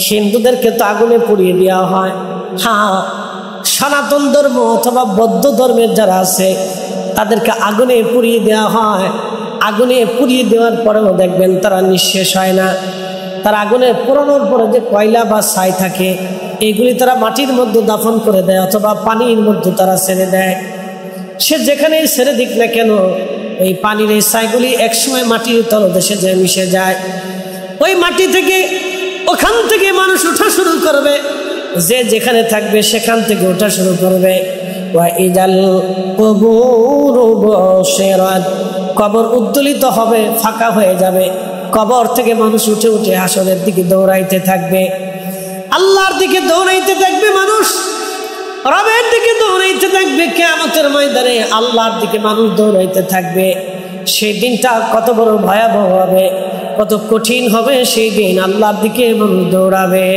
হিন্দুদেরকে তো আগুনে পুড়িয়ে দেওয়া হয়। হ্যাঁ, সনাতন ধর্ম অথবা বৌদ্ধ ধর্মের যারা আছে তাদেরকে আগুনে পুড়িয়ে দেওয়া হয়। আগুনে পুড়িয়ে দেওয়ার পরেও দেখবেন তারা নিঃশেষ হয় না। তারা আগুনে পোড়ানোর পরে যে কয়লা বা ছাই থাকে এইগুলি তারা মাটির মধ্যে দাফন করে দেয় অথবা পানির মধ্যে তারা ছেড়ে দেয়। সে যেখানেই ছেড়ে দিক না কেন এই পানির এই ছাইগুলি একসময় মাটির তলদেশে যে মিশে যায়। ওই মাটি থেকে ওখান থেকে মানুষ ওঠা শুরু করবে, যে যেখানে থাকবে সেখান থেকে ওঠা শুরু করবে। কবর উদ্দোলিত হবে, ফাঁকা হয়ে যাবে। কবর থেকে মানুষ উঠে উঠে হাসরের দিকে দৌড়াইতে থাকবে, আল্লাহর দিকে দৌড়াইতে থাকবে, মানুষ রবের দিকে দৌড়াইতে থাকবে। কিয়ামতের ময়দানে আল্লাহর দিকে মানুষ দৌড়াইতে থাকবে। সেই দিনটা কত বড় ভয়াবহ হবে, কত কঠিন হবে সেই দিন। আল্লাহর দিকে মানুষ দৌড়াবে।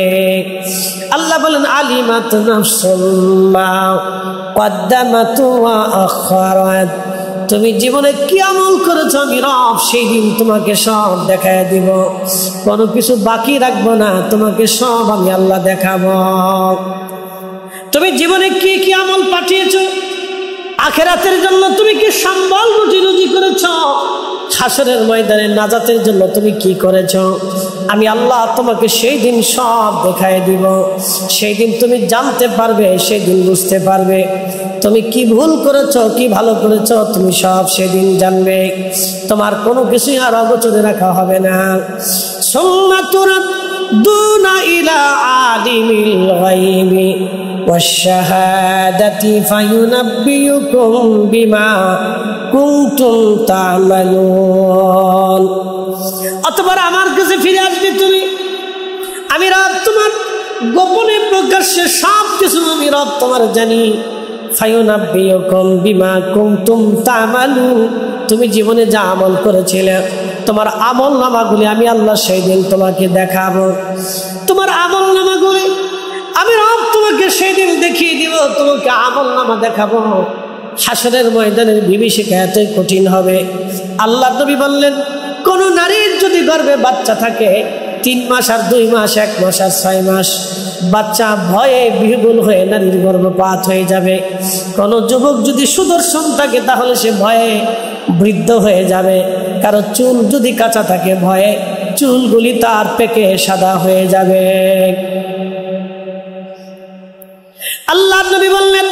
আল্লাহ বলেন আলিমাত নাফসুম মা কদ্দামাত ওয়া আখারাত। তুমি জীবনে কি আমল করেছো আমি রব সেই দিন তোমাকে সব দেখায় দিব, কোনো কিছু বাকি রাখবো না, তোমাকে সব আমি আল্লাহ দেখাবো। তুমি জীবনে কি কি আমল পাঠিয়েছো, আখিরাতের জন্য তুমি কি সম্বল রুজি রুজি করেছো, হাসরের ময়দানে নাজাতের জন্য তুমি কি করেছো, আমি আল্লাহ তোমাকে সেই দিন সব দেখায় দিব। সেই দিন তুমি জানতে পারবে, সেই দিন বুঝতে পারবে তুমি কি ভুল করেছো কি ভালো করেছো, তুমি সব সেদিন জানবে। তোমার কোনো কিছুই আর অগোচরে রাখা হবে না। সুন্নাতুরাদ্দুনা ইলা আলিমিল গায়বি ওয়াশ-শাহাদাতি ফায়ুনাব্বিউকুম বিমা কুনতুম তা'মালুন। অতঃপর আমার কাছে ফিরে আসবে তুমি, আমি রব তোমার গোপনে প্রকাশ্যে সব কিছু আমি রব তোমার জানি। ফায়ুনাব্বিউকুম বিমা কুনতুম তা'মালুন। তুমি জীবনে যা আমল করেছিলে তোমার আমল নামাগুলি আমি আল্লাহ সেই দিন তোমাকে দেখাবো। তোমার আমল নামাগুলি আমি রব তোমাকে সেই দিন দেখিয়ে দিব, তোমাকে আমল নামা দেখাবো। হাসরের ময়দানের বিভীষিকা এতই কঠিন হবে। আল্লাহ নবী বললেন কোন নারীর যদি গর্ভে বাচ্চা থাকে 3 মাস আর 2 মাস, 1 মাস আর 6 মাস, বাচ্চা ভয়ে বিহ্বল হয়ে নারীর গর্ভপাত হয়ে যাবে। কোন যুবক যদি সুদর্শন থাকে তাহলে সে ভয়ে বৃদ্ধ হয়ে যাবে। কারো চুল যদি কাঁচা থাকে ভয়ে চুলগুলি তার পেকে সাদা হয়ে যাবে। আল্লাহ নবী বললেন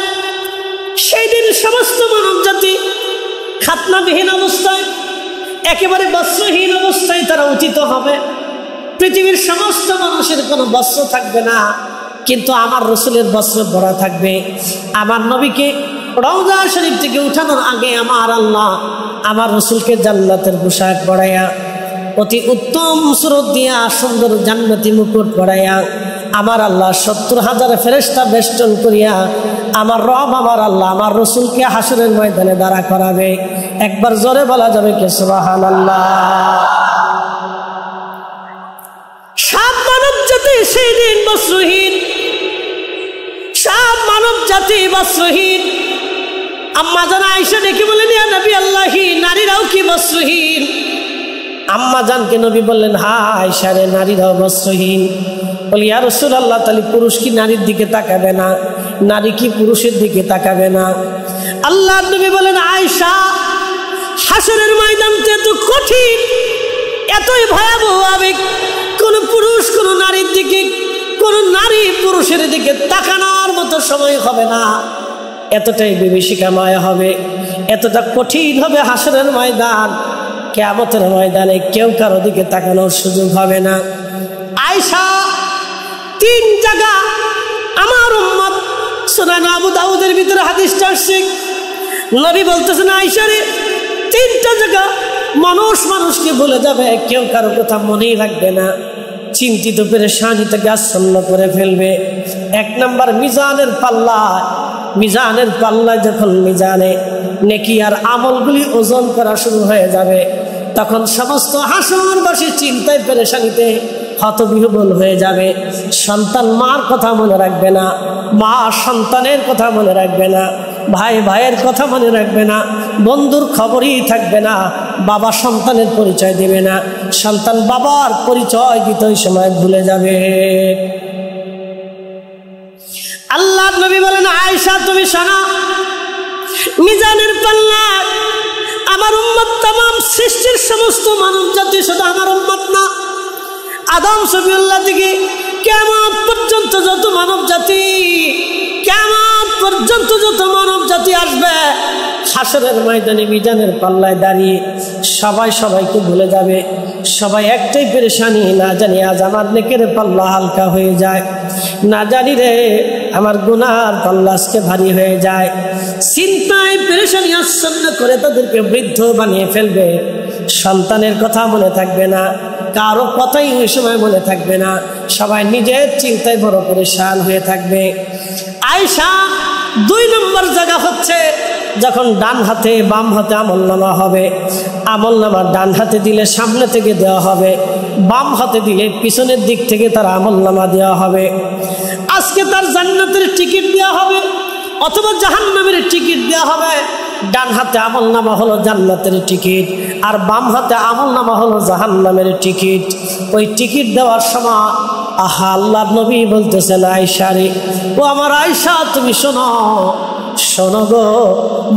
সেই দিন সমস্ত মানব জাতি খাতনাবিহীন অবস্থায়, একেবারে বস্ত্রহীন অবস্থায় তারা উচিত হবে। পৃথিবীর সমস্ত মানুষের কোনো বস্ত্র থাকবে না, কিন্তু আমার রসুলের বস্ত্র ভরা থাকবে। আমার নবীকে রওজা শরীফ থেকে উঠানোর আগে আমার আল্লাহ আমার রসুলকে জান্নাতের পোশাক পরাইয়া, অতি উত্তম সুরত দিয়া সুন্দর জান্নাতি মুকুট পরাইয়া আমার আল্লাহ 70,000 ফেরেশতা বেষ্টন করিয়া আমার রব আমার আল্লাহ আমার রসুলকে হাসরের ময়দানে দাঁড়া করাবে। একবার জোরে বলা যাবে কি সুবহানাল্লাহ। সব মানব জাতি সেই দিন বস্ত্রহীন, সব মানব জাতি বস্ত্রহীন। আম্মা জান আয়েশা ডেকে বলেন ইয়া নবী আল্লাহি, নারীরাও কি বস্ত্রহীন? আম্মা জানকে নবী বললেন হ্যাঁ আয়েশা রে, নারীরাও বস্ত্রহীন। বলি ইয়া রাসূলুল্লাহ, তাহলে পুরুষ কি নারীর দিকে তাকাবে না, নারী কি পুরুষের দিকে তাকাবে না? আল্লাহ নবী বলেন আয়েশা, হাসরের ময়দানটা এত কঠিন, এতই ভয়াবহ আবেগ, কোন পুরুষ কোন নারীর দিকে, কোন নারী পুরুষের দিকে তাকানোর মতো সময় হবে না। এতটাই বিভীষিকাময় হবে, এতটা কঠিন হবে হাসরের ময়দান। কিয়ামতের ময়দানে কেউ কারো দিকে তাকানোর সুযোগ হবে না। আয়েশা 3 জায়গা আমার উম্মত সুনান আবু দাউদের ভিতরে হাদিসটা আসছে, নবী বলতেছেন আয়েশা রে 3টা জায়গা মানুষ মানুষকে ভুলে যাবে, কেউ কারো কথা মনেই রাখবে না, চিন্তিত পেরেশানিতে গাছন্ন করে ফেলবে। 1 নাম্বার মিজানের পাল্লা, মিজানের পাল্লায় যখন মিজানে নেকি আর আমলগুলি ওজন করা শুরু হয়ে যাবে তখন সমস্ত হাসরবাসী চিন্তায় পেরেশানিতে হতবিহ্বল হয়ে যাবে। সন্তান মার কথা মনে রাখবে না, মা সন্তানের কথা মনে রাখবে না, ভাই ভাইয়ের কথা মনে রাখবে না, বন্ধুর খবরই থাকবে না, বাবা সন্তানের পরিচয় দেবে না, সন্তান বাবার পরিচয় দিতে ওই সময় ভুলে যাবে। আল্লাহ নবী বলেন, আয়েশা তুমি শোনো, মিজানের পাল্লা আমার উম্মত, তামাম সৃষ্টির সমস্ত মানব জাতি, শুধু আমার উম্মত না, আদম সফিউল্লাহ থেকে কিয়ামত পর্যন্ত যত মানব জাতি, কিয়ামত পর্যন্ত যত মানব জাতি আসবে, হাসরের ময়দানে মিজানের পাল্লায় দাঁড়িয়ে সবাই সবাইকে ভুলে যাবে। সবাই একটাই পেরেশানি, না জানি আজ আমার নেকের পাল্লা হালকা হয়ে যায়, না জানি রে আমার গুনার পাল্লা আজকে ভারী হয়ে যায়। চিন্তায় পেরেশানি আচ্ছন্ন করে তাদেরকে বৃদ্ধ বানিয়ে ফেলবে। সন্তানের কথা মনে থাকবে না, কারো কথাই ওই সময় মনে থাকবে না, সবাই নিজের চিন্তায় বড় পরেশান হয়ে থাকবে। আয়েশা 2 নম্বর জায়গা হচ্ছে যখন ডান হাতে বাম হাতে আমলনামা হবে, আমলনামা ডান হাতে দিলে সামনে থেকে দেওয়া হবে, বাম হাতে দিলে পিছনের দিক থেকে তার আমলনামা দেওয়া হবে। আজকে তার জান্নাতের টিকিট দেওয়া হবে অথবা জাহান্নামের টিকিট দেওয়া হবে। ডান হাতে আমলনামা হলো জান্নাতের টিকিট, আর বাম হাতে আমলনামা হলো জাহান্নামের টিকিট। ওই টিকিট দেওয়ার সময় আহা আল্লাহ নবী বলতেছেন, আয়েশা রে, ও আমার আয়েশা তুমি শোনো, শোনো গো,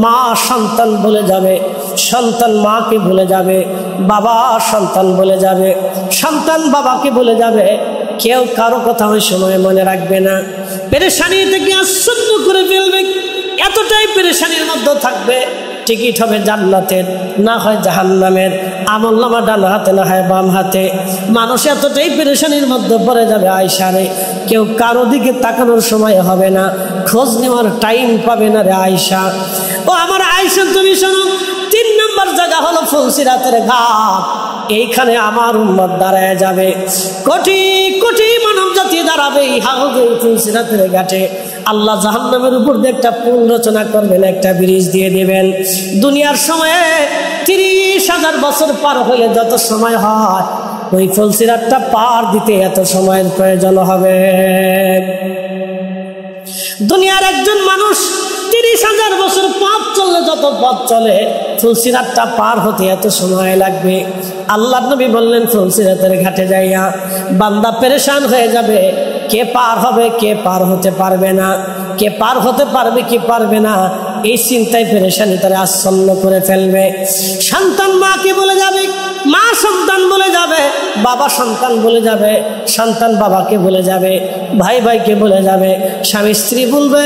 মা সন্তান বলে যাবে, সন্তান মাকে ভুলে যাবে, বাবা সন্তান বলে যাবে, সন্তান বাবাকে ভুলে যাবে, কেউ কারো কথা ওই সময় মনে রাখবে না। পেরেশানি থেকে আশ্চর্য করে ফেলবে, এতটাই পেরেশানির মধ্যে থাকবে। টিকিট হবে জান্নাতের, না হয় জাহান্নামের, আমলনামা ডান হাতে না হয় বাম হাতে। মানুষ এতটাই পেরেশানির মধ্যে পড়ে যাবে আয়েশা রে, কেউ কারো দিকে তাকানোর সময় হবে না, খোঁজ নেওয়ার টাইম পাবে না রে আয়েশা। ও আমার আয়েশা তুমি শোনো, 3 নম্বর জায়গা হলো ফুলসিরাতের ঘাট। এইখানে আমার উম্মত দাঁড়ায় যাবে, কোটি কোটি মানব জাতি দাঁড়াবে এই হাউজে ফুলসিরাতের ঘাটে। আল্লাহ জাহান্নামের উপর দিয়ে একটা পুল রচনা করবেন, একটা ব্রিজ দিয়ে দেবেন। দুনিয়ার সময়ে 30,000 বছর পার হলে যত সময় হয়, ওই ফুলসিরাতটা পার দিতে এত সময়ের প্রয়োজন হবে। দুনিয়ার একজন মানুষ 30,000 বছর পথ চললে যত পথ চলে, ফুলসিরাতটা পার হতে এত সময় লাগবে। আল্লাহ নবী বললেন, ফুলসিরাতের ঘাটে যাইয়া বান্দা পেরেশান হয়ে যাবে, কে পার হবে কে পার হতে পারবে না, কে পার হতে পারবে কি পারবে না, এই চিন্তায় পেরেশানি তারা আচ্ছন্ন করে ফেলবে। সন্তান মাকে বলে যাবে, মা সন্তান বলে যাবে, বাবা সন্তান বলে যাবে, সন্তান বাবাকে বলে যাবে, ভাই ভাইকে বলে যাবে, স্বামী স্ত্রী বলবে,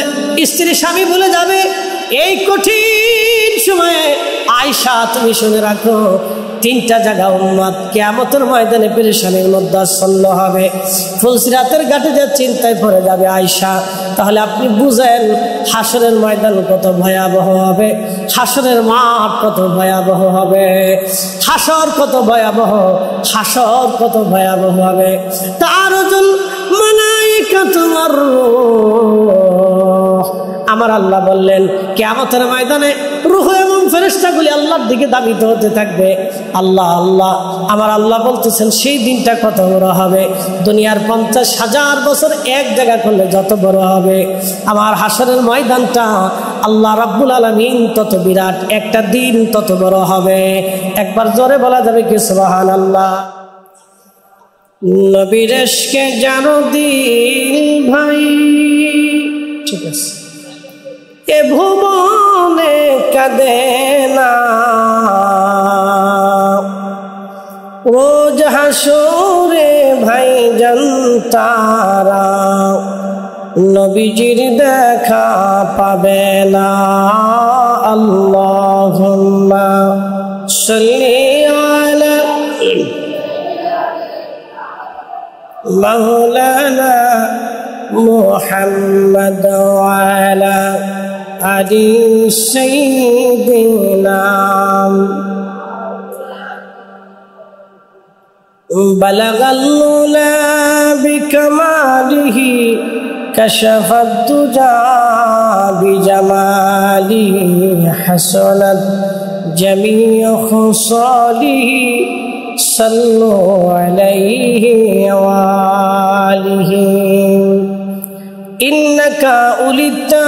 স্ত্রী স্বামী বলে যাবে। এই কঠিন সময়ে আয়েশা তুমি শুনে রাখো, 3টা জায়গা উম্মত কিয়ামতের ময়দানে পেরেশানির মধ্যে আচ্ছন্ন হবে। ফুলসিরাতের ঘাটে যে চিন্তায় পড়ে যাবে আয়েশা, তাহলে আপনি বুঝেন হাসরের ময়দান কত ভয়াবহ হবে, হাসরের মাঠ কত ভয়াবহ হবে, হাসর কত ভয়াবহ, হাসর কত ভয়াবহ হবে। তারজুল মালাইকাতু ওয়ার রূহ, আমার আল্লাহ বললেন কিয়ামতের ময়দানে রূহ এবং ফেরেশতাগুলি আল্লাহর দিকে দাবিত হতে থাকবে। আল্লাহ আল্লাহ, আমার আল্লাহ বলতেছেন সেই দিনটা কত বড় হবে, দুনিয়ার 50,000 বছর এক জায়গা করলে যত বড় হবে, আমার হাসরের ময়দানটা আল্লাহ রাব্বুল আলামিন তত বিরাট, একটা দিন তত বড় হবে। একবার জোরে বলা যাবে কি সুবহানাল্লাহ। নবীর ইশকে জানো দিল ভাই, ঠিক আছে, এ ভুবনে কাঁদে না, রোজ হাসরে ভাই জনতারা নবীজির দেখা পাবে না। আল্লাহুম্মা সাল্লি আলা মাওলানা মুহাম্মদ ওয়া আলা আলি সাইয়্যিদিনা বালাগাল উলা বিকামালিহি কাশাফাদ দুজা বিজামালিহি হাসানাত জামিউ খুসালিহি সাল্লু আলাইহি ওয়া আলিহি ইন্নাকা উলিতা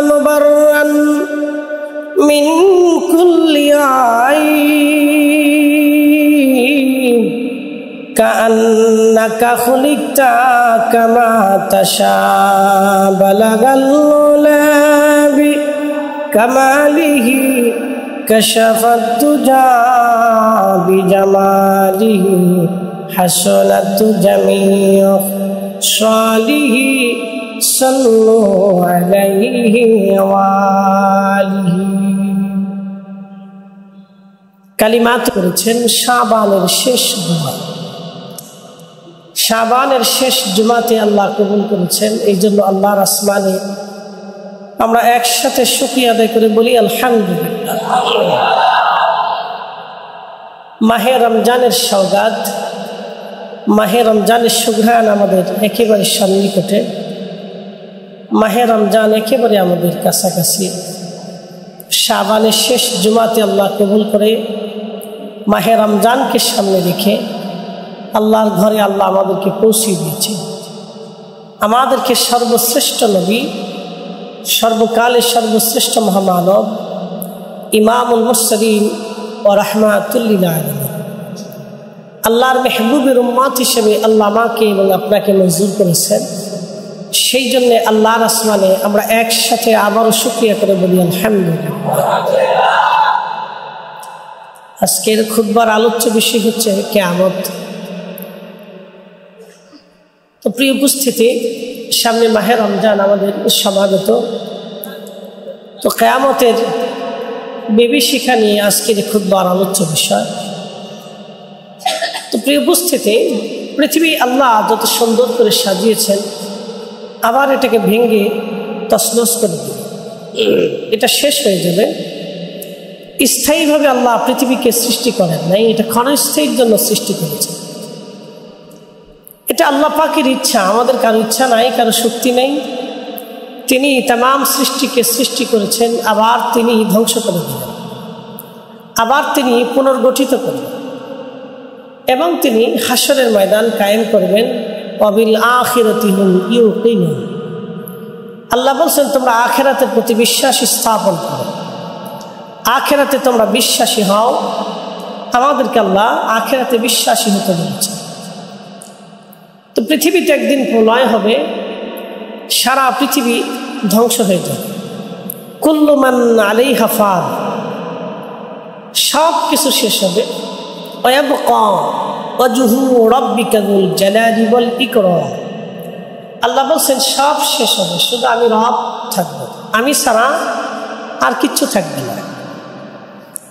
মুবাররান মিন কুল্লি আইন কাআন্নাকা খুলিকতা কামা তাশা বালাগাল উলা বিকামালিহি কাশাফাত তুজা বিজামালিহি হাসনাত জামিউ সালিহি সাল্লু আলাইহি ওয়া আলিহি। কালিমাত করেছেন শাবানের শেষ জুমা। শাবানের শেষ জুমাতে আল্লাহ কবুল করেছেন। এই জন্য আল্লাহর আসমানে আমরা একসাথে শুকরিয়া আদায় করে বলি আলহামদুলিল্লাহ। মাহে রমজানের সওগাত, মাহে রমজানের সুঘ্রাণ আমাদের একেবারে সন্নিকটে। মাহে রমজান একেবারে আমাদের কাছাকাছি। শাবানের শেষ জুমাতে আল্লাহ কবুল করে মাহে রমজানকে সামনে রেখে আল্লাহর ঘরে আল্লাহ আমাদেরকে পৌঁছে দিয়েছে। আমাদেরকে সর্বশ্রেষ্ঠ নবী, সর্বকালের সর্বশ্রেষ্ঠ মহামানব, ইমামুল মুরসালিন ও রাহমাতুল লিল আলামিন, আল্লাহর মেহবুবের উম্মত হিসেবে আল্লাহ আমাকে এবং আপনাকে মঞ্জুর করেছেন। সেই জন্যে আল্লাহর আসমানে আমরা একসাথে আবারও শুকরিয়া করে বলি আলহামদুলিল্লাহ। আজকের খুতবার আলোচ্য বিষয় হচ্ছে কিয়ামত। তো প্রিয় উপস্থিতি, সামনে মাহে রমজান আমাদের সমাগত। তো কিয়ামতের বিভীষিকা নিয়ে আজকের খুতবার আলোচ্য বিষয়। তো প্রিয় উপস্থিতি, পৃথিবী আল্লাহ যত সুন্দর করে সাজিয়েছেন, আবার এটাকে ভেঙে তছনছ করে দিল। এটা শেষ হয়ে যাবে। স্থায়ীভাবে আল্লাহ পৃথিবীকে সৃষ্টি করেন নাই, এটা ক্ষণস্থায়ীর জন্য সৃষ্টি করেছেন। এটা আল্লাহ পাকের ইচ্ছা, আমাদের কারো ইচ্ছা নাই, কারো শক্তি নেই। তিনি তামাম সৃষ্টিকে সৃষ্টি করেছেন, আবার তিনি ধ্বংস করে দিলেন, আবার তিনি পুনর্গঠিত করবেন এবং তিনি হাসরের ময়দান কায়েম করবেন। ওয়াবিল আখিরাতি হুম ইউকিনুন। আল্লাহ বলছেন তোমরা আখিরাতের প্রতি বিশ্বাস স্থাপন করো, আখিরাতে তোমরা বিশ্বাসী হও। আমাদেরকে আল্লাহ আখিরাতে বিশ্বাসী হতে বলেছেন। তো পৃথিবীতে একদিন প্রলয় হবে, সারা পৃথিবী ধ্বংস হয়ে যাবে। কুল্লু মান আলাইহা ফান, সব কিছু শেষ হবে। ওয়াবকা ওয়াজহু রাব্বিকা যুল জালালি ওয়াল ইকরাম। আল্লাহ বলছেন সব শেষ হবে, শুধু আমি রব থাকবো, আমি ছাড়া আর কিচ্ছু থাকবে না।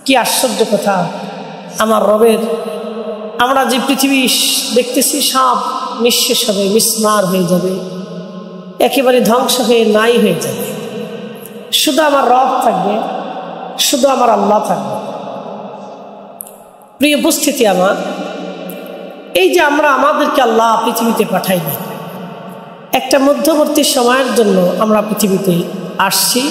কি আশ্চর্য কথা! আমার রবের, আমরা যে পৃথিবী দেখতেছি সব নিঃশেষ হবে, মিসমার হয়ে যাবে, একেবারে ধ্বংস হয়ে নাই হয়ে যাবে। শুধু আমার রব থাকবে, শুধু আমার আল্লাহ থাকবে। প্রিয় উপস্থিতি আমার, এই যে আমরা আমাদেরকে আল্লাহ পৃথিবীতে পাঠাইলেন, একটা মধ্যবর্তী সময়ের জন্য আমরা পৃথিবীতে আসছি।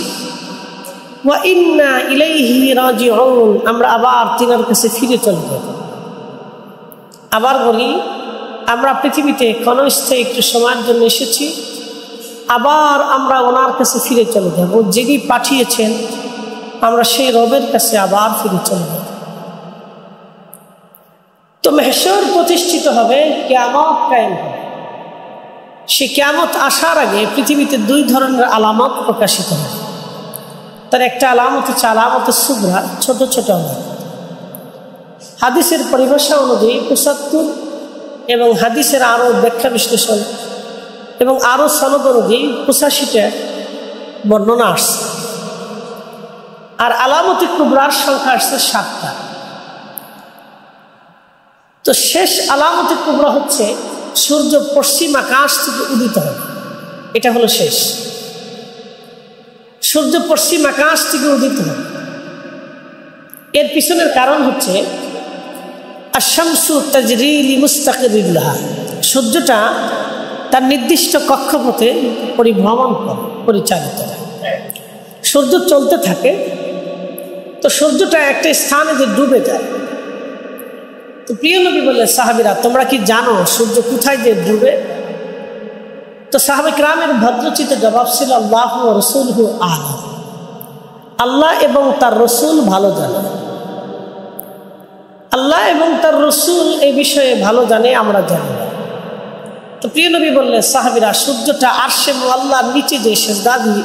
ওয়া ইন্না ইলাইহি রাজিউন, আমরা আবার তিনার কাছে ফিরে চলে যাব। আবার বলি, আমরা পৃথিবীতে ক্ষণস্থায়ী একটু সময়ের জন্য এসেছি, আবার আমরা ওনার কাছে ফিরে চলে যাব। যিনি পাঠিয়েছেন আমরা সেই রবের কাছে আবার ফিরে চলে যাব। তো মাহশর প্রতিষ্ঠিত হবে, কিয়ামত কায়েম হবে। সে কিয়ামত আসার আগে পৃথিবীতে দুই ধরনের আলামত প্রকাশিত হবে। তার একটা আলামত হচ্ছে আলামতে সুগরা, ছোট ছোট আলামত। হাদিসের পরিভাষা অনুযায়ী ৭৫ এবং হাদিসের আরও ব্যাখ্যা বিশ্লেষণ এবং আরও সনদ অনুযায়ী ৮৫টা বর্ণনা আসছে। আর আলামতে কুবরার সংখ্যা আসছে ৭টা। তো শেষ আলামতে কুবরা হচ্ছে সূর্য পশ্চিম আকাশ থেকে উদিত হবে, এটা হলো শেষ। সূর্য পশ্চিম আকাশ থেকে উদিত হবে। এর পিছনের কারণ হচ্ছে আশ-শামসু তাজরি লিমুস্তাকিরিন লাহা, সূর্যটা তার নির্দিষ্ট কক্ষপথে পরিভ্রমণ করে, পরিচালিত হয়। সূর্য চলতে থাকে, তো সূর্যটা একটা স্থানে যে ডুবে যায়। তো প্রিয় নবী বললেন, সাহাবীরা তোমরা কি জানো সূর্য কোথায় যে ডুবে? তো সাহাবা কিরামের ভদ্রচিত জবাব ছিল, আল্লাহু ওয়া রাসূলুহু আ'লাম, আল্লাহ এবং তার রসুল ভালো জানে, আল্লাহ এবং তার রসুল এই বিষয়ে ভালো জানে, আমরা জানি না। তো প্রিয় নবী বললেন সাহাবীরা, সূর্যটা আরশে মুআল্লার নিচে যে সিজদা দিয়ে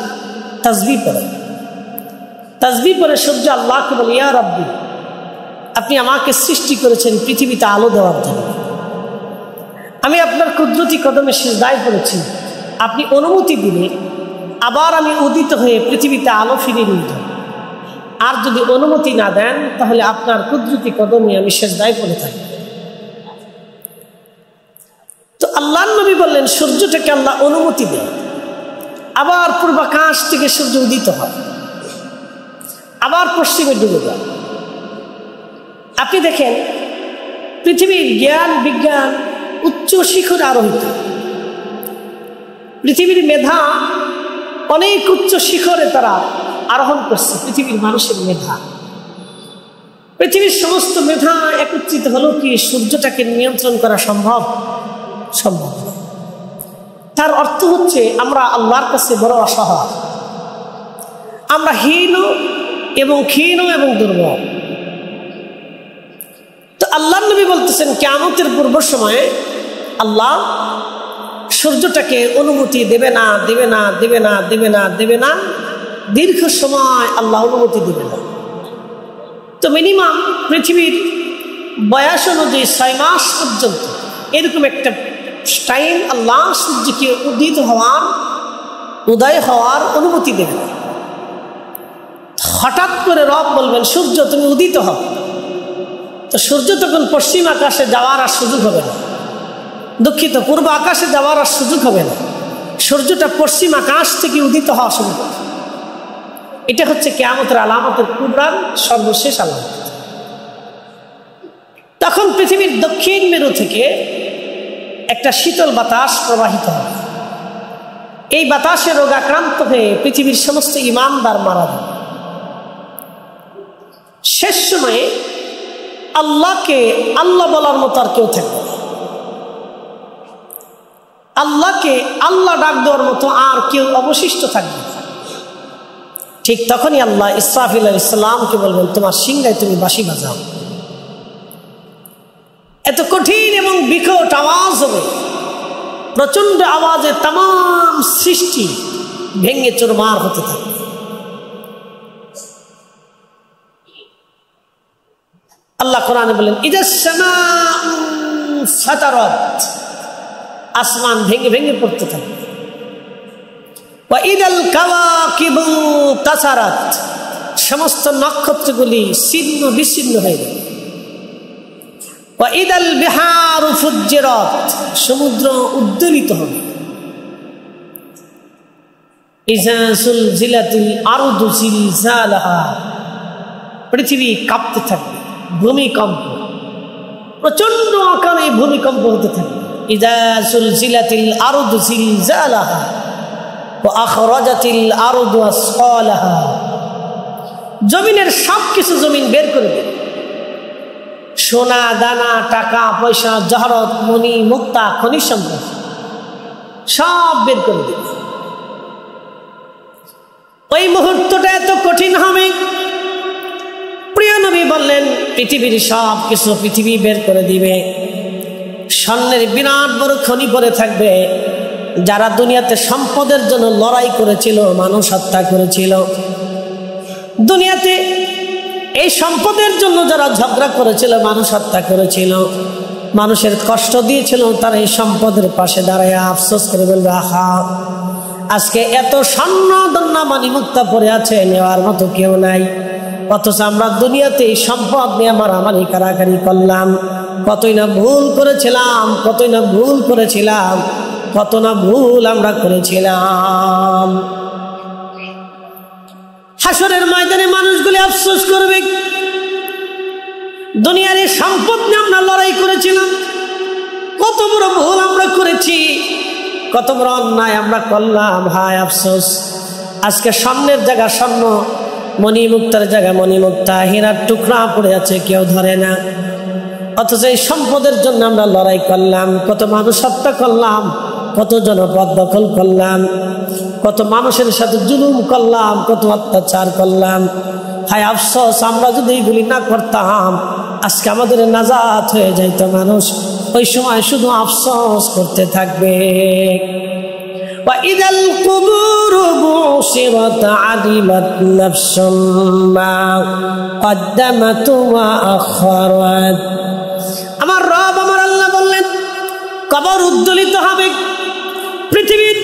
তাসবিহ পড়ে, তাসবিহ পড়ে সূর্য আল্লাহকে বলে, ইয়া রাব্বি, আপনি আমাকে সৃষ্টি করেছেন পৃথিবীতে আলো দেওয়ার জন্য, আমি আপনার কুদরতি কদমে সিজদায় পড়েছি, আপনি অনুমতি দিলে আবার আমি উদিত হয়ে পৃথিবীতে আলো ফিরিয়ে নিয়ে যাব, আর যদি অনুমতি না দেন তাহলে আপনার কুদরতি কদমে আমি সিজদায় পড়ে থাকব। তো আল্লাহর নবী বললেন সূর্যটাকে আল্লাহ অনুমতি দেন, আবার পূর্বাকাশ থেকে সূর্য উদিত হয়, আবার পশ্চিমে ডুবে যায়। আপনি দেখেন পৃথিবীর জ্ঞান বিজ্ঞান উচ্চ শিখরে আরোহিত, পৃথিবীর মেধা অনেক উচ্চ শিখরে তারা আরোহণ করছে। পৃথিবীর মানুষের মেধা, পৃথিবীর সমস্ত মেধা একত্রিত হলো কি সূর্যটাকে নিয়ন্ত্রণ করা সম্ভব? সম্ভব। তার অর্থ হচ্ছে আমরা আল্লাহর কাছে বড় অসহায়, আমরা হীন এবং ক্ষীণ এবং দুর্বল। তো আল্লাহর নবী বলতেছেন কিয়ামতের পূর্ব সময়ে আল্লাহ সূর্যটাকে অনুমতি দেবে না, দেবে না, দেবে না, দেবে না, দেবে না, দীর্ঘ সময় আল্লাহ অনুমতি দেবে না। তো মিনিমাম পৃথিবীর বয়স অনুযায়ী 6 মাস পর্যন্ত এরকম একটা টাইম আল্লাহ সূর্যকে উদয় হওয়ার অনুমতি দেবে না। হঠাৎ করে রব বলবেন সূর্য তুমি উদিত হও, তো সূর্য তখন পশ্চিম আকাশে যাওয়ার আর সুযোগ হবে না, দুঃখিত পূর্ব আকাশে যাওয়ার আর সুযোগ হবে না, সূর্যটা পশ্চিম আকাশ থেকে উদিত হওয়া শুরু করে। এটা হচ্ছে কিয়ামতের আলামতের কুবরার সর্বশেষ আলামত। তখন পৃথিবীর দক্ষিণ মেরু থেকে একটা শীতল বাতাস প্রবাহিত হবে, এই বাতাসে রোগাক্রান্ত হয়ে পৃথিবীর সমস্ত ঈমানদার মারা যাবে। শেষ সময়ে আল্লাহকে আল্লাহ বলার মতো আর কেউ থাকবে না, আল্লাহকে আল্লাহ ডাক দেওয়ার মতো আর কেউ অবশিষ্ট থাকবে না। ঠিক তখনই আল্লাহ ইসরাফিল আলাইহিস সালামকে বলবেন তোমার সিংহায় তুমি বাঁশি বাজাও। এত কঠিন এবং বিকট আওয়াজ হবে, প্রচন্ড আওয়াজে তাম সৃষ্টি ভেঙে চুরমার হতে থাকবে। আল্লাহ কোরআনে বলেন ইদাস সামাউ ফাতারাত, আসমান ভেঙে ভেঙে পড়তে থাকবে। ওয়া ইদাল কাওয়াকিবু তাসারাত, সমস্ত নক্ষত্রগুলি ছিন্ন বিচ্ছিন্ন হয়ে যাবে। ওয়া ইদাল বিহারু ফুজ্জিরাত, সমুদ্র উদ্বেলিত হবে। ইযা সুলজিলাতিল আরদু জিলজালাহা, পৃথিবী কাঁপতে থাকবে, ভূমিকম্প, প্রচন্ড আকারে ভূমিকম্প হতে থাকবে। ইযা সুলজিলাতিল আরদু জিলজালাহা ওয়া আখরাজাতিল আরদু আসফালাহা, জমিনের সব কিছু জমিন বের করে দেবে, সোনা দানা টাকা পয়সা জহরত মণি মুক্তা খনিজ সম্পদ সব বের করে দেবে। ওই মুহূর্তটা এত কঠিন হবে, প্রিয় নবী বললেন পৃথিবীর সব কিছু পৃথিবী বের করে দিবে, স্বর্ণের বিরাট বড় খনি পড়ে থাকবে। যারা দুনিয়াতে সম্পদের জন্য লড়াই করেছিল, মানুষ হত্যা করেছিল, দুনিয়াতে এই সম্পদের জন্য যারা ঝগড়া করেছিল, মানুষ হত্যা করেছিল, মানুষের কষ্ট দিয়েছিল, তারা এই সম্পদের পাশে দাঁড়ায় আফসোস করে বলবে আহা, আজকে এত স্বর্ণ দন্না মানি মুক্তা পড়ে আছে, নেওয়ার মতো কেউ নাই, অথচ আমরা দুনিয়াতে এই সম্পদ নিয়ে মারামারি কারাকারি করলাম, কতই না ভুল করেছিলাম, কতই না ভুল করেছিলাম, কত না ভুল আমরা করেছিলাম। হাসরের ময়দানে মানুষগুলি আফসোস করবে, দুনিয়ার এই সম্পদ নিয়ে আমরা লড়াই করেছিলাম, কত বড় ভুল আমরা করেছি, কত বড় অন্যায় আমরা করলাম, হায় আফসোস। আজকে স্বর্ণের জায়গা স্বর্ণ, মণিমুক্তার জায়গা মণিমুক্তা, হীরার টুকরা পড়ে আছে, কেউ ধরে না, অথচ এই সম্পদের জন্য আমরা লড়াই করলাম, কত মানুষ হত্যা করলাম, কত জনপদ দখল করলাম, কত মানুষের সাথে জুলুম করলাম, কত অত্যাচার করলাম। হায় আফসোস, আমরা যদি এগুলি না করতাম আজকে আমাদের নাজাত হয়ে যাইতো। মানুষ ওই সময় শুধু আফসোস করতে থাকবে। وَإِذَا الْقُبُورُ بُعْثِرَتْ عَلِمَتْ نَفْسٌ مَّا قَدَّمَتْ وَأَخَّرَتْ। আমার রব আমার আল্লাহ বললেন, কবর উদ্দোলিত হবে। পৃথিবীর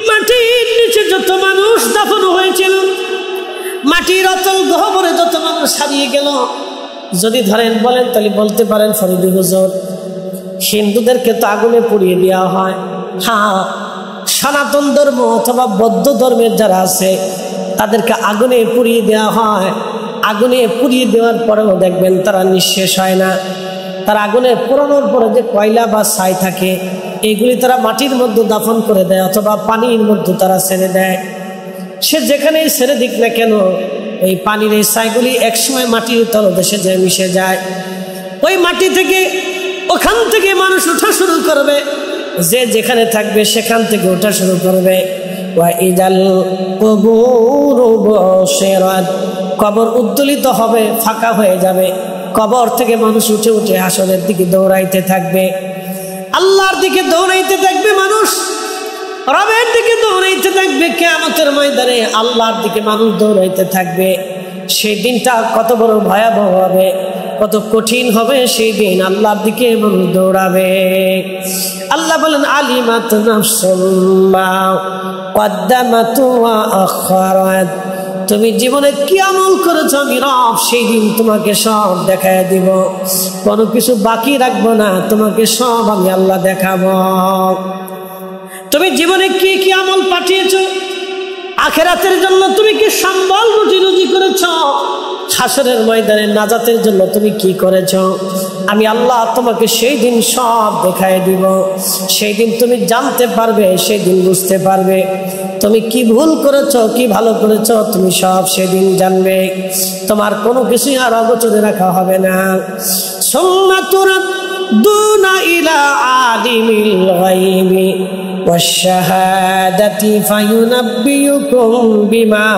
মাটির নিচে যত মানুষ দাফন হয়েছিল, মাটির অতল গহ্বরে যত মানুষ হারিয়ে গেল, যদি ধরেন বলেন তাহলে বলতে পারেন ফরিদি হুজুর, হিন্দুদেরকে তো আগুনে পুড়িয়ে দেওয়া হয়। হ্যাঁ, সনাতন ধর্ম অথবা বৌদ্ধ ধর্মের যারা আছে তাদেরকে আগুনে পুড়িয়ে দেওয়া হয়। আগুনে পুড়িয়ে দেওয়ার পরেও দেখবেন তারা নিঃশেষ হয় না। তারা আগুনে পোড়ানোর পরে যে কয়লা বা ছাই থাকে এইগুলি তারা মাটির মধ্যে দাফন করে দেয় অথবা পানির মধ্যে তারা ছেড়ে দেয়। সে যেখানেই ছেড়ে দিক না কেন, এই পানির এই ছাইগুলি একসময় মাটির তলদেশে যায়, মিশে যায়। ওই মাটি থেকে ওখান থেকে মানুষ ওঠা শুরু করবে, যে যেখানে থাকবে সেখান থেকে ওঠা শুরু করবে। ওয়াইদাল কুবুরু বুশিরাত, কবর উদ্দোলিত হবে, ফাঁকা হয়ে যাবে। কবর থেকে মানুষ উঠে উঠে হাসরের দিকে দৌড়াইতে থাকবে, আল্লাহর দিকে দৌড়াইতে থাকবে। মানুষ রবের দিকে দৌড়াইতে থাকবে। কিয়ামতের ময়দানে আল্লাহর দিকে মানুষ দৌড়াইতে থাকবে। সেই দিনটা কত বড় ভয়াবহ হবে, কত কঠিন হবে সেই দিন। আল্লাহর দিকে মানুষ দৌড়াবে। আল্লাহ বলেন, আলিমাত নাফসুম মা কদ্দামাত ওয়া আখারাত। তুমি জীবনে কি আমল করেছো আমি রব সেই দিন তোমাকে সব দেখায় দিব। কোনো কিছু বাকি রাখবো না, তোমাকে সব আমি আল্লাহ দেখাবো। তুমি জীবনে কি কি আমল পাঠিয়েছো, আখিরাতের জন্য তুমি কি সম্বল রুজি রুজি করেছো, হাসরের ময়দানে নাজাতের জন্য তুমি কি করেছো, আমি আল্লাহ তোমাকে সেই দিন সব দেখায় দিব। সেই দিন তুমি জানতে পারবে, সেই দিন বুঝতে পারবে তুমি কি ভুল করেছো, কি ভালো করেছো, তুমি সব সেদিন জানবে। তোমার কোনো কিছুই আর অগোচরে রাখা হবে না। সুন্নাতুরাত দুনা ইলা আলিমিল গায়বি ওয়াশ-শাহাদাতি ফায়ুনাব্বিউকুম বিমা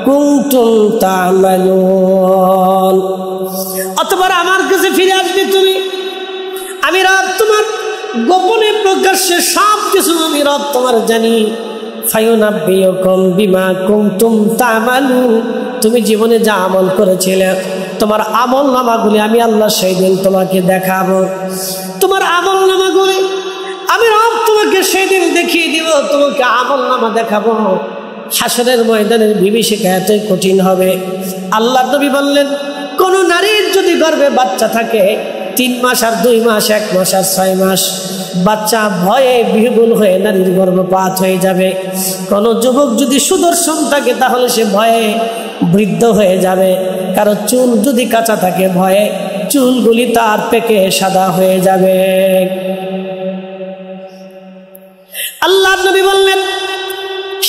কুনতুম তা'মালুন। অতঃপর আমার কাছে ফিরে আসবে তুমি, আমি রব তোমার গোপনে প্রকাশ্যে সব কিছু আমি রব তোমার জানি। ফায়ুনাব্বিউকুম বিমা কুনতুম তা'মালুন, তুমি জীবনে যা আমল করেছিলে তোমার আমল নামাগুলি আমি আল্লাহ সেই দিন তোমাকে দেখাবো। তোমার আমল নামাগুলি আমি রব তোমাকে সেই দিন দেখিয়ে দিব, তোমাকে আমল নামা দেখাবো। হাসরের ময়দানের বিভীষিকা এতই কঠিন হবে। আল্লাহ নবী বললেন, কোন নারীর যদি গর্ভে বাচ্চা থাকে 3 মাস আর 2 মাস, 1 মাস আর 6 মাস, বাচ্চা ভয়ে বিহ্বল হয়ে নারীর গর্ভপাত হয়ে যাবে। কোন যুবক যদি সুদর্শন থাকে তাহলে সে ভয়ে বৃদ্ধ হয়ে যাবে। কারো চুল যদি কাঁচা থাকে ভয়ে চুলগুলি তার পেকে সাদা হয়ে যাবে। আল্লাহ নবী বললেন,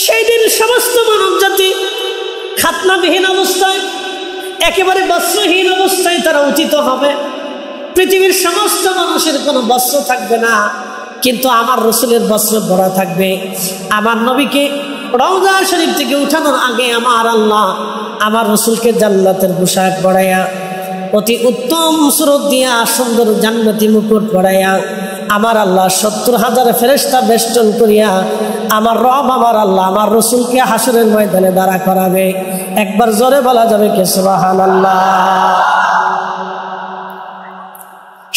সেই দিন সমস্ত মানব জাতি খাতনাবিহীন অবস্থায়, একেবারে বস্ত্রহীন অবস্থায় তারা উচিত হবে। পৃথিবীর সমস্ত মানুষের কোনো বস্ত্র থাকবে না, কিন্তু আমার রসুলের বস্ত্র ভরা থাকবে। আমার নবীকে রওজা শরীফ থেকে উঠানোর আগে আমার আল্লাহ আমার রসুলকে জান্নাতের পোশাক পরাইয়া, অতি উত্তম সুরত দিয়া সুন্দর জান্নাতি মুকুট পরাইয়া আমার আল্লাহ 70,000 ফেরেশতা বেষ্টন করিয়া আমার রব আমার আল্লাহ আমার রসুলকে হাসরের ময়দানে দাঁড়া করাবে। একবার জোরে বলা যাবে কি সুবহানাল্লাহ।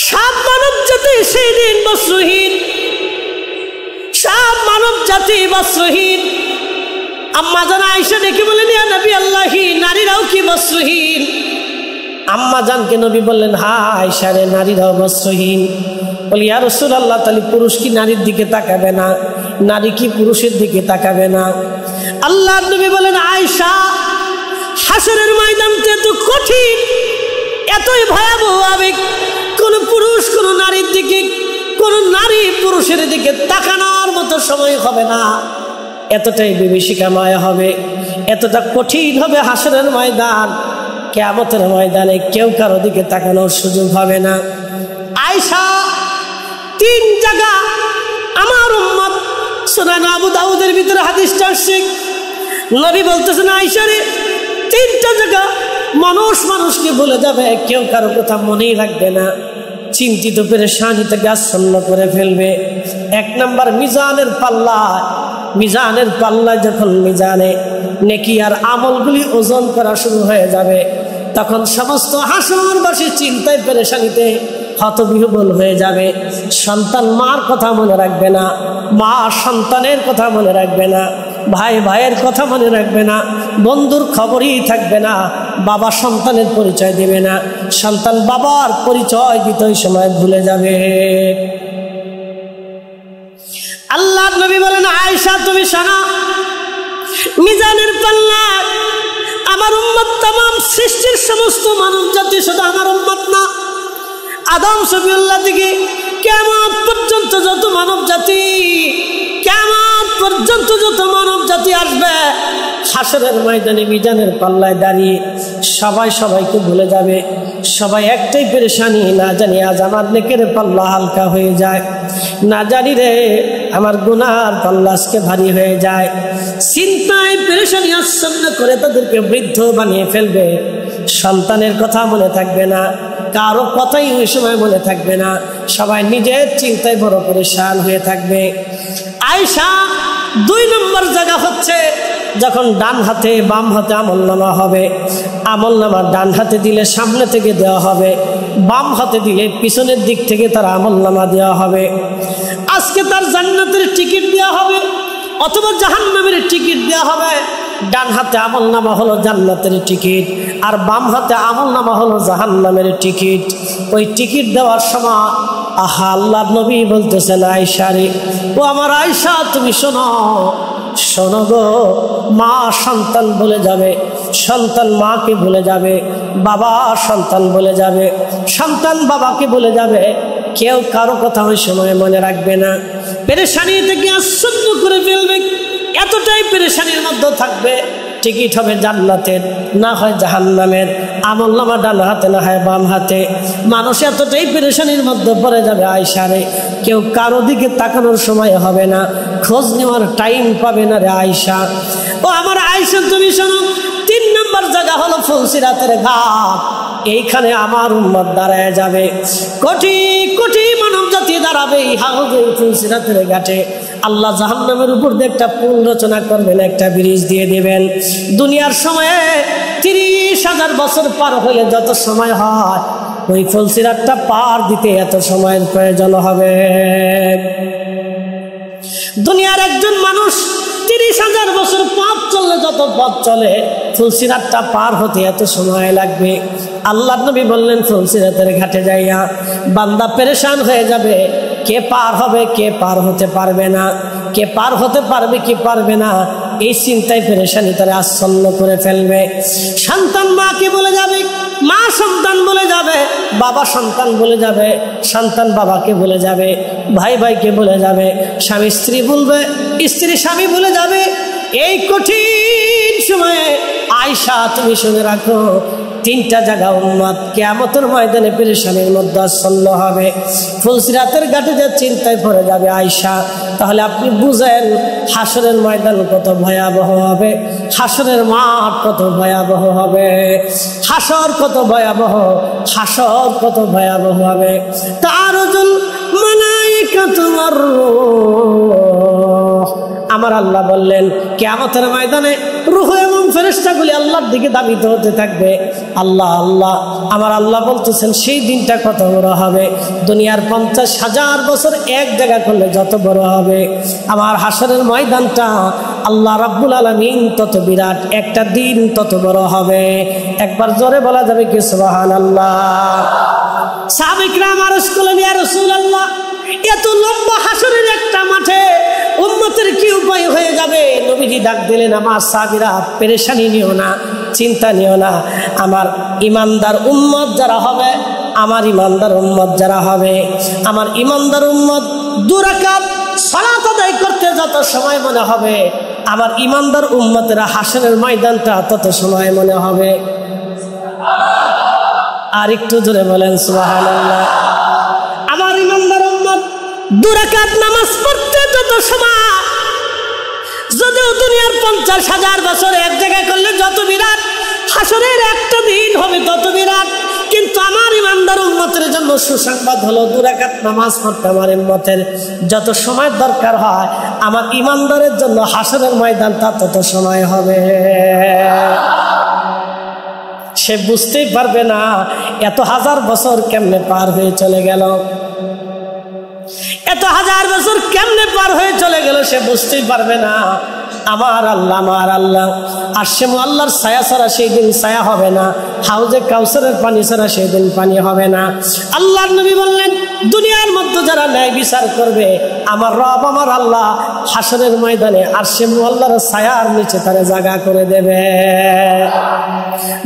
সব মানব জাতি সেই দিন বস্ত্রহীন, সব মানব জাতি বস্ত্রহীন। আম্মা জান আয়েশা ডেকে বলেন, ইয়া নবী আল্লাহি, নারীরাও কি বস্ত্রহীন? আম্মা জানকে নবী বললেন, হ্যাঁ আয়েশা রে, নারীরাও বস্ত্রহীন। বলি, ইয়া রাসূলুল্লাহ, তাহলে পুরুষ কি নারীর দিকে তাকাবে না, নারী কি পুরুষের দিকে তাকাবে না? আল্লাহ নবী বলেন, আয়েশা, হাসরের ময়দানটা এত কঠিন, এতই ভয়াবহ আবেগ, কোন পুরুষ কোন নারীর দিকে, কোন নারী পুরুষের দিকে তাকানোর মতো সময় হবে না। এতটাই বিভীষিকাময় হবে, এতটা কঠিন হবে হাসরের ময়দান। কিয়ামতের ময়দানে কেউ কারো দিকে তাকানোর সুযোগ হবে না। আয়েশা, 3 জায়গা আমার উম্মত সুনান আবু দাউদের ভিতরে হাদিসটা আসছে, নবী বলতেছেন আয়েশা রে, তিনটা জায়গা মানুষ মানুষকে ভুলে যাবে, কেউ কারো কথা মনেই রাখবে না, চিন্তিত পেরেশানি থেকে আচ্ছন্ন করে ফেলবে। এক নাম্বার মিজানের পাল্লা, মিজানের পাল্লায় যখন মিজানে নেকি আর আমলগুলি ওজন করা শুরু হয়ে যাবে, তখন সমস্ত হাসরবাসী চিন্তায় পেরেশানিতে হতবিহ্বল হয়ে যাবে। সন্তান মার কথা মনে রাখবে না, মা সন্তানের কথা মনে রাখবে না, ভাই ভাইয়ের কথা মনে রাখবে না, বন্ধুর খবরই থাকবে না, বাবা সন্তানের পরিচয় দেবে না, সন্তান বাবার পরিচয় দিতে ওই সময় ভুলে যাবে। আল্লাহ নবী বলেন আয়েশা তুমি শোনো, মিজানের পাল্লা আমার উম্মত, তামাম সৃষ্টির সমস্ত মানব জাতি, শুধু আমার উম্মত না, আদম সফিউল্লাহ থেকে কিয়ামত পর্যন্ত যত মানব জাতি, কিয়ামত পর্যন্ত যত মানব জাতি আসবে, হাসরের ময়দানে মিজানের পাল্লায় দাঁড়িয়ে সবাই সবাইকে ভুলে যাবে। সবাই একটাই পেরেশানি, না জানি আজ আমার নেকের পাল্লা হালকা হয়ে যায়, না জানি রে আমার গুনার পাল্লা আজকে ভারী হয়ে যায়। চিন্তায় পেরেশানি আচ্ছন্ন করে তাদেরকে বৃদ্ধ বানিয়ে ফেলবে। সন্তানের কথা মনে থাকবে না, কারো কথাই ওই সময় মনে থাকবে না, সবাই নিজের চিন্তায় বড় পেরেশান হয়ে থাকবে। আয়েশা 2 নম্বর জায়গা হচ্ছে যখন ডান হাতে বাম হাতে আমলনামা হবে, আমলনামা ডান হাতে দিলে সামনে থেকে দেওয়া হবে, বাম হাতে দিলে পিছনের দিক থেকে তার আমলনামা দেওয়া হবে। আজকে তার জান্নাতের টিকিট দেওয়া হবে অথবা জাহান্নামের টিকিট দেওয়া হবে। ডান হাতে আমলনামা হলো জান্নাতের টিকিট, আর বাম হাতে আমলনামা হলো জাহান্নামের টিকিট। ওই টিকিট দেওয়ার সময় আহা আল্লাহ নবী বলতেছেন আয়েশা রে, ও আমার আয়েশা তুমি শোনো, শোনো গো, মা সন্তান বলে যাবে, সন্তান মাকে ভুলে যাবে, বাবা সন্তান বলে যাবে, সন্তান বাবাকে ভুলে যাবে, কেউ কারো কথা ওই সময় মনে রাখবে না। পেরেশানি থেকে আচ্ছন্ন করে ফেলবে, এতটাই পেরেশানির মধ্যে থাকবে। টিকিট হবে জান্নাতের, না হয় জাহান্নামের, আমলনামা ডান হাতে না হয় বাম হাতে। মানুষ এতটাই পেরেশানির মধ্যে পড়ে যাবে আয়েশা রে, কেউ কারো দিকে তাকানোর সময় হবে না, খোঁজ নেওয়ার টাইম পাবে না রে আয়েশা। ও আমার আয়েশা তুমি শোনো, 3 নম্বর জায়গা হলো ফুলসিরাতের ঘাট। এইখানে আমার উম্মত দাঁড়ায় যাবে, কোটি কোটি মানব জাতি দাঁড়াবে এই হাউজে ফুলসিরাতের ঘাটে। আল্লাহ জাহান্নামের উপর দিয়ে একটা পুল রচনা করবেন, একটা ব্রিজ দিয়ে দেবেন। দুনিয়ার সময়ে 30,000 বছর পার হলে যত সময় হয়, ওই ফুলসিরাতটা পার দিতে এত সময়ের প্রয়োজন হবে। দুনিয়ার একজন মানুষ 30,000 বছর পথ চললে যত পথ চলে, ফুলসিরাতটা পার হতে এত সময় লাগবে। আল্লাহ নবী বললেন ফুলসিরাতের ঘাটে যাইয়া বান্দা পেরেশান হয়ে যাবে, কে পার হবে কে পার হতে পারবে না, কে পার হতে পারবে কি পারবে না, এই চিন্তায় পেরেশানি তারা আচ্ছন্ন করে ফেলবে। সন্তান মাকে বলে যাবে, মা সন্তান বলে যাবে, বাবা সন্তান বলে যাবে, সন্তান বাবাকে বলে যাবে, ভাই ভাইকে বলে যাবে, স্বামী স্ত্রী বলবে, স্ত্রী স্বামী বলে যাবে। এই কঠিন সময়ে আয়েশা তুমি শুনে রাখো, 3টা জায়গা উম্মত কিয়ামতের ময়দানে পেরেশানির মধ্যে আচ্ছন্ন হবে। ফুলসিরাতের ঘাটে যে চিন্তায় পড়ে যাবে আয়েশা, তাহলে আপনি বুঝেন হাসরের ময়দান কত ভয়াবহ হবে, হাসরের মাঠ কত ভয়াবহ হবে, হাসর কত ভয়াবহ, হাসর কত ভয়াবহ হবে। তারজুল মালাইকাতু ওয়ার রূহ, আমার আল্লাহ বললেন কিয়ামতের ময়দানে রূহ এবং ফেরেশতাগুলি আল্লাহর দিকে ধাবিত হতে থাকবে। আল্লাহ আল্লাহ, আমার আল্লাহ বলতেছেন সেই দিনটা কত বড় হবে, দুনিয়ার 50,000 বছর এক জায়গা করলে যত বড় হবে, আমার হাসরের ময়দানটা আল্লাহ রাব্বুল আলামিন তত বিরাট, একটা দিন তত বড় হবে। একবার জোরে বলা যাবে কি সুবহানাল্লাহ? সাহাবায়ে কিরাম আরজ করলেন, ইয়া রাসূলুল্লাহ, এত লম্বা হাসরের একটা মাঠে উম্মতের কি উপায় হয়ে যাবে? নবীজি ডাক দিলেন, আমার সাহাবীরা পেরেশানি নিও না, চিন্তা নিও না, আমার ইমানদার উম্মত যারা হবে, আমার ইমানদার উম্মত যারা হবে, আমার ইমানদার উম্মত 2 রাকাত সালাত আদায় করতে যত সময় মনে হবে, আমার ইমানদার উম্মতেরা হাসরের ময়দানটা তত সময় মনে হবে। আর একটু জোরে বলেন সুবহানাল্লাহ। আমার ইমানদার উম্মত 2 রাকাত নামাজ পড়তে যত সময় দুনিয়ার 50,000 বছর এক জায়গায় করলে যত বিরাট, হাসরের একটা দিন হবে তত বিরাট। কিন্তু আমার ইমানদার উম্মতের জন্য সুসংবাদ হলো, 2 রাকাত নামাজ পড়তে আমার উম্মতের যত সময় দরকার হয়, আমার ইমানদারের জন্য হাসরের ময়দানটা তত সময় হবে। সে বুঝতেই পারবে না এত 1000 বছর কেমনে পার হয়ে চলে গেল, এত 1000 বছর কেমনে পার হয়ে চলে গেল, সে বুঝতেই পারবে না। আমার আল্লাহ, আমার আল্লাহ আরশে মুআল্লার ছায়া ছাড়া সেই দিন ছায়া হবে না, হাউজে কাউসারের পানি ছাড়া সেই দিন পানি হবে না। আল্লাহর নবী বললেন, দুনিয়ার মধ্যে যারা ন্যায় বিচার করবে, আমার রব আমার আল্লাহ হাসরের ময়দানে আরশে মুআল্লার ছায়ার নিচে তারে জায়গা করে দেবে।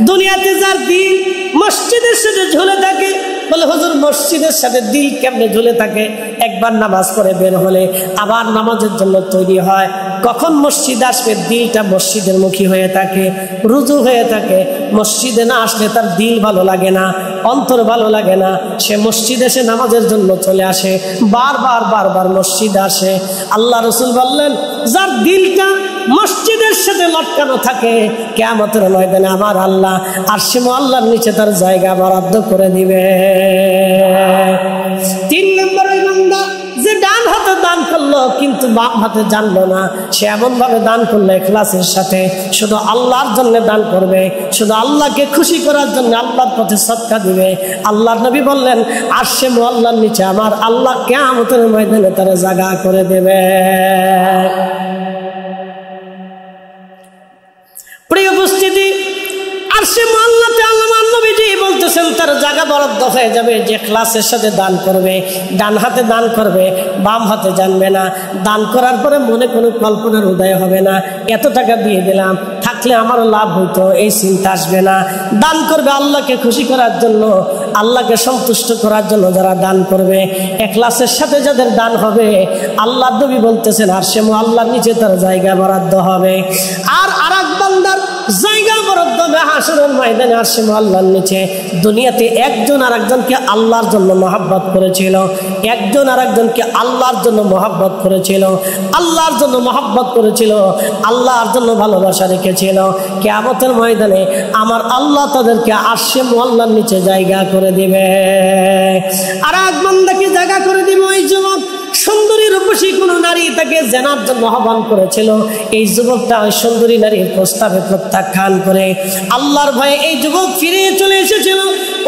দুনিয়াতে যার দিল মসজিদের সাথে ঝুলে থাকে, বলে হুজুর মসজিদের সাথে দিল কেমনে ঝুলে থাকে? একবার নামাজ পড়ে বের হলে আবার নামাজের জন্য তৈরি হয়। কখন মসজিদ আসবে? দিলটা মসজিদের মুখী হয়ে থাকে, রুজু হয়ে থাকে। মসজিদে না আসলে তার দিল ভালো লাগে না, অন্তর ভালো লাগে না, সে মসজিদে এসে নামাজের জন্য চলে আসে, বারবার বারবার মসজিদে আসে। আল্লাহ রসুল বললেন, যার দিলটা মসজিদের সাথে লটকানো থাকে, কিয়ামতের ময়দানে আমার আল্লাহ আরশে মুআল্লার নিচে তার জায়গা বরাদ্দ করে দিবে। 3 নম্বর ওই বান্দা যে ডান হাতে দান করলো কিন্তু বাম হাতে জানলো না, সে এমন ভাবে দান করলো ইখলাসের সাথে, শুধু আল্লাহর জন্য দান করবে, শুধু আল্লাহকে খুশি করার জন্য আল্লাহর পথে সদকা দিবে। আল্লাহর নবী বললেন, আরশে মুআল্লার নিচে আমার আল্লাহ কিয়ামতের ময়দানে তার জায়গা করে দেবে। প্রিয় উপস্থিতি, আরশে মুআল্লাতে আল্লাহর নবীজি বলতেছেন তার জায়গা বরাদ্দ হয়ে যাবে যে ইখলাসের সাথে দান করবে, ডান হাতে দান করবে, বাম হাতে জানবে না। দান করার পরে মনে কোনো কল্পনার উদয় হবে না, এত টাকা দিয়ে দিলাম, থাকলে আমারও লাভ হইতো, এই চিন্তা আসবে না। দান করবে আল্লাহকে খুশি করার জন্য, আল্লাহকে সন্তুষ্ট করার জন্য যারা দান করবে, ইখলাসের সাথে যাদের দান হবে, আল্লাহর নবী বলতেছেন আরশে মুআল্লার নিচে তার জায়গা বরাদ্দ হবে। আর আরেক বান্দার জায়গা বরাদ্দ হবে হাসরের ময়দানে আরশে মুআল্লার নিচে। দুনিয়াতে একজন আরেকজনকে আল্লাহর জন্য মহব্বত করেছিল, একজন আরেকজনকে আল্লাহর জন্য মহব্বত করেছিল, আল্লাহর জন্য মহব্বত করেছিল, আল্লাহর জন্য ভালোবাসা রেখেছিল। কিয়ামতের ময়দানে আমার আল্লাহ তাদেরকে আরশে মুআল্লার নিচে জায়গা করে দিবে। আর এক বান্দাকে জায়গা করে দিবে ওই যুবক, সুন্দরী রূপসী কোনো নারী তাকে জেনার জন্য আহ্বান করেছিল, এই যুবকটা ওই সুন্দরী নারীর প্রস্তাবে প্রত্যাখ্যান করে আল্লাহর ভয়ে এই যুবক ফিরে চলে এসেছিল,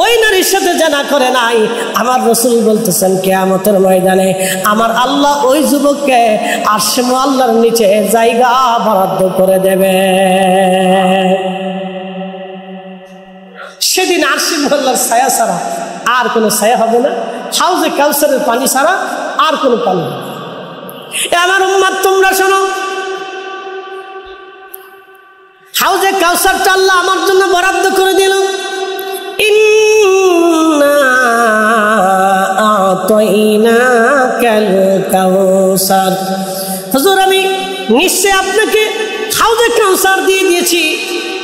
ওই নারীর সাথে জেনা করে নাই। আমার রাসূল বলতেছেন কিয়ামতের ময়দানে আমার আল্লাহ ওই যুবককে আরশে মুআল্লার নিচে জায়গা বরাদ্দ করে দেবে। সেদিন আরশে মুআল্লার ছায়া ছাড়া আর কোনো ছায়া হবে না, হাউজে কাউসারের পানি ছাড়া আর কোনো পানি হবে। আমার উম্মত তোমরা শোনো, হাউজে কাউসারটা আল্লাহ আমার জন্য বরাদ্দ করে দিল। ইন্না আ'তাইনাকাল কাউসার, হুজুর আমি নিশ্চয় আপনাকে হাউজে কাউসার দিয়ে দিয়েছি।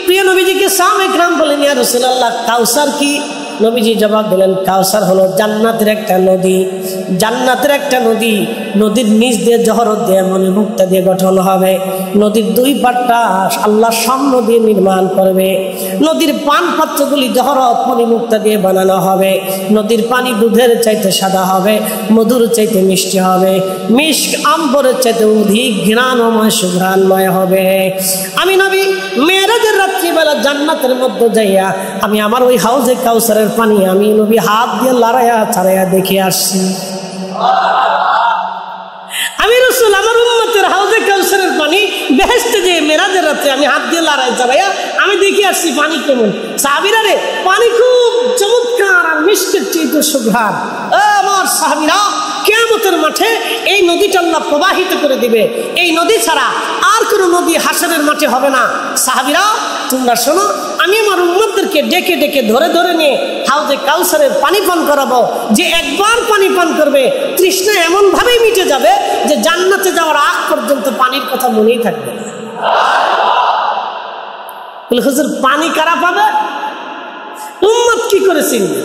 প্রিয় নবীজিকে সাহাবা ইকরাম বলেন, ইয়া রাসূলুল্লাহ কাউসার কি? নবীজি জবাব দিলেন, কাউসার হলো জান্নাতের একটা নদী, জান্নাতের একটা নদী, নদীর নিচ দিয়ে জহরত দিয়ে মণিমুক্তা দিয়ে গঠন হবে। নদীর 2 পাটটা আল্লাহ স্বর্ণ দিয়ে নির্মাণ করবে। নদীর পান পাত্রগুলি জহরত মণিমুক্তা দিয়ে বানানো হবে। নদীর পানি দুধের চাইতে সাদা হবে, মধুর চাইতে মিষ্টি হবে, মিষ্ক আম্বরের চাইতে অধিক ঘ্রাণময় সুঘ্রাণময় হবে। আমি নবী মেরাজের রাত্রিবেলা জান্নাতের মধ্যে যাইয়া আমি আমার ওই হাউজে কাউসারের পানি আমি নবী হাত দিয়ে লড়াইয়া ছাড়াইয়া দেখে আসছি। আমি রাসূল আমার উম্মতের হাউজে কাউসারের পানি বেহেশতে যে মেরাজের রাতে আমি হাত দিয়ে লড়াই ছাড়াইয়া আমি দেখে আসছি পানি কেমন। সাহাবীরা রে, পানি খুব চমৎকার আর মিষ্টির চাইতে সুঘ্রাণ। আমার সাহাবীরা কিয়ামতের মাঠে এই নদীটা আল্লাহ প্রবাহিত করে দিবে। এই নদী ছাড়া আর কোনো নদী হাসরের মাঠে হবে না। সাহাবীরা তোমরা শোনো, আমি আমার উম্মতদেরকে ডেকে ডেকে ধরে ধরে নিয়ে হাউজে কাউসারের পানি পান করাবো। যে একবার পানি পান করবে তৃষ্ণা এমন ভাবেই মিটে যাবে যে জান্নাতে যাওয়ার আগ পর্যন্ত পানির কথা মনেই থাকবে না। হুজুর পানি কারা পাবে? উম্মত কি করে চিনবে?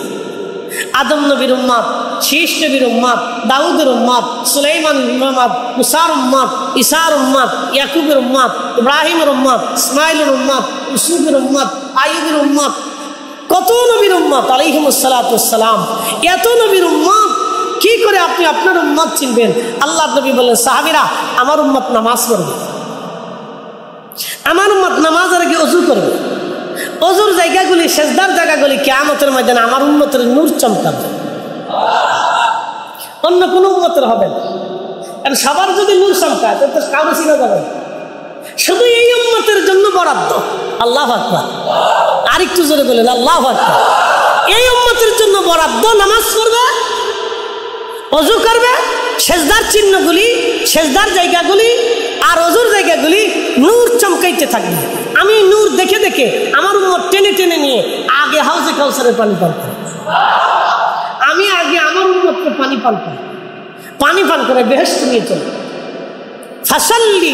আদম নবীর উম্মত শীষ নবীর উম্মত, দাউদের উম্মত, সুলাইমানের উম্মত, মুসার উম্মত, ঈসার উম্মত, ইয়াকুবের উম্মত, ইব্রাহিমের উম্মত, ইসমাইলের উম্মত, ইউসুফের উম্মত, আইয়ুবের উম্মত, কত নবীর উম্মত আলাইহিমুস সালাতু ওয়াস সালাম। এত নবীর উম্মত কি করে আপনি আপনার উম্মত চিনবেন? আল্লাহ নবী বললেন, সাহাবীরা, আমার উম্মত নামাজ পড়বে, আমার উম্মত নামাজের আগে ওযু করবে, ওযুর জায়গাগুলি, সেজদার জায়গাগুলি কিয়ামতের ময়দানে আমার উম্মতের নূর চমকাবে, অন্য কোনো উম্মতের হবে না। কারণ সবার যদি নূর চমকায় তো কারো চিনা যাবে না, শুধু এই উম্মতের জন্য বরাদ্দ। আল্লাহু আকবার, আরেকটু জোরে বলেন আল্লাহু আকবার। এই উম্মতের জন্য বরাদ্দ, নামাজ পড়বে, ওযু করবে, সেজদার চিহ্নগুলি, সেজদার জায়গাগুলি আর ওযুর জায়গাগুলি নূর চমকাইতে থাকবে। আমি নূর দেখে দেখে আমার উম্মত টেনে টেনে নিয়ে আগে হাউজে কাউসারের পানি পান করে, আমি আগে আমার উম্মতকে পানি পান করে, পানি পান করে বেহেশত নিয়ে চলে। ফাসাল্লি,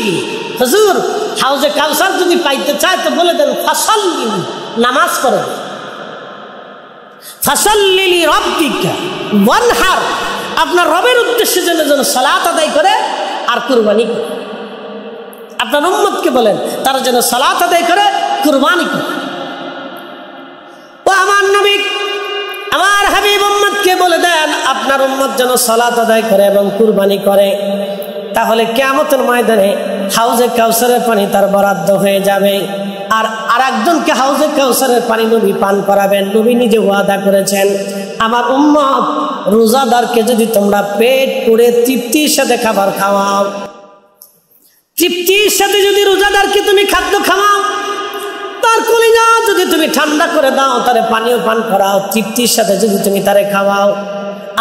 হুজুর হাউজে কাউসার যদি পাইতে চায় তো বলে দেন ফাসাল্লি, নামাজ পড়ে। ফাসাল্লি লিরাব্বিকা ওয়ানহার, আপনার রবের উদ্দেশ্যে যেন সালাত আদায় করে আর কুরবানি করে। আপনার উম্মতকে বলেন তারা যেন সালাত আদায় করে, কুরবানি করে। ও আমার নবী, আমার হাবিব উম্মতকে বলে দেন আপনার উম্মত যেন সালাত আদায় করে এবং কুরবানি করে, তাহলে কিয়ামতের ময়দানে হাউজে কাউসারের পানি তার বরাদ্দ হয়ে যাবে। আর আরেকজনকে হাউজে কাউসারের পানি নবী পান করাবেন। নবী নিজে ওয়াদা করেছেন, আমার উম্মত রোজাদারকে যদি তোমরা পেট পুরে তৃপ্তির সাথে খাবার খাওয়াও, তৃপ্তির সাথে যদি রোজাদারকে তুমি খাদ্য খাওয়াও, তার কলিজা যদি তুমি ঠান্ডা করে দাও, তারে পানীয় পান করাও, তৃপ্তির সাথে যদি তুমি তারে খাওয়াও,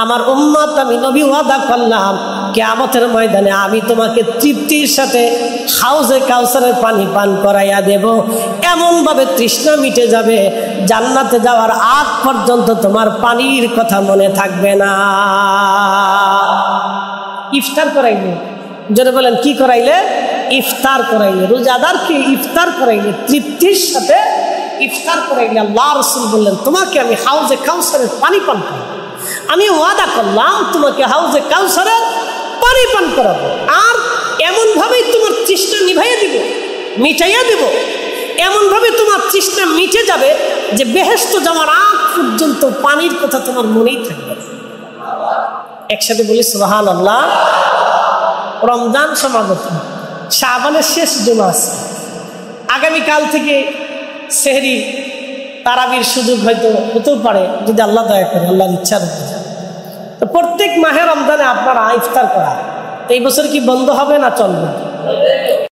আমার উম্মত আমি নবী ওয়াদা করলাম কিয়ামতের ময়দানে আমি তোমাকে তৃপ্তির সাথে হাউজে কাউসারের পানি পান করাইয়া দেব। এমন ভাবে তৃষ্ণা মিটে যাবে, জান্নাতে যাওয়ার আগ পর্যন্ত তোমার পানির কথা মনে থাকবে না। ইফতার করাইলে, জোরে বলেন কি করাইলে? ইফতার করাইলে, রোজাদারকে ইফতার করাইলে, তৃপ্তির সাথে ইফতার করাইলে আল্লাহ রাসূল বললেন তোমাকে আমি হাউজে কাউসারের পানি পান করাবো। আমি ওয়াদা করলাম তোমাকে হাউজে কাউসারের পানি পান করাবো, আর এমন ভাবেই তোমার তৃষ্ণা নিভাইয়া দিব, মিটাইয়া দিব, এমন ভাবে তোমার তৃষ্ণা মিটে যাবে যে বেহেশত যাওয়ার আগ পর্যন্ত পানির কথা তোমার মনেই থাকবে। একসাথে বলি সুবহানাল্লাহ। রমজান সমাগত, শাবানের শেষ জুমা আছে, আগামীকাল থেকে সেহরি তারাবির সুযোগ হয়তো হতেও পারে যদি আল্লাহ দয়া করে, আল্লাহর ইচ্ছার উপরে। তো প্রত্যেক মাহে রমজানে আপনারা ইফতার করা এই বছর কি বন্ধ হবে না চলবে?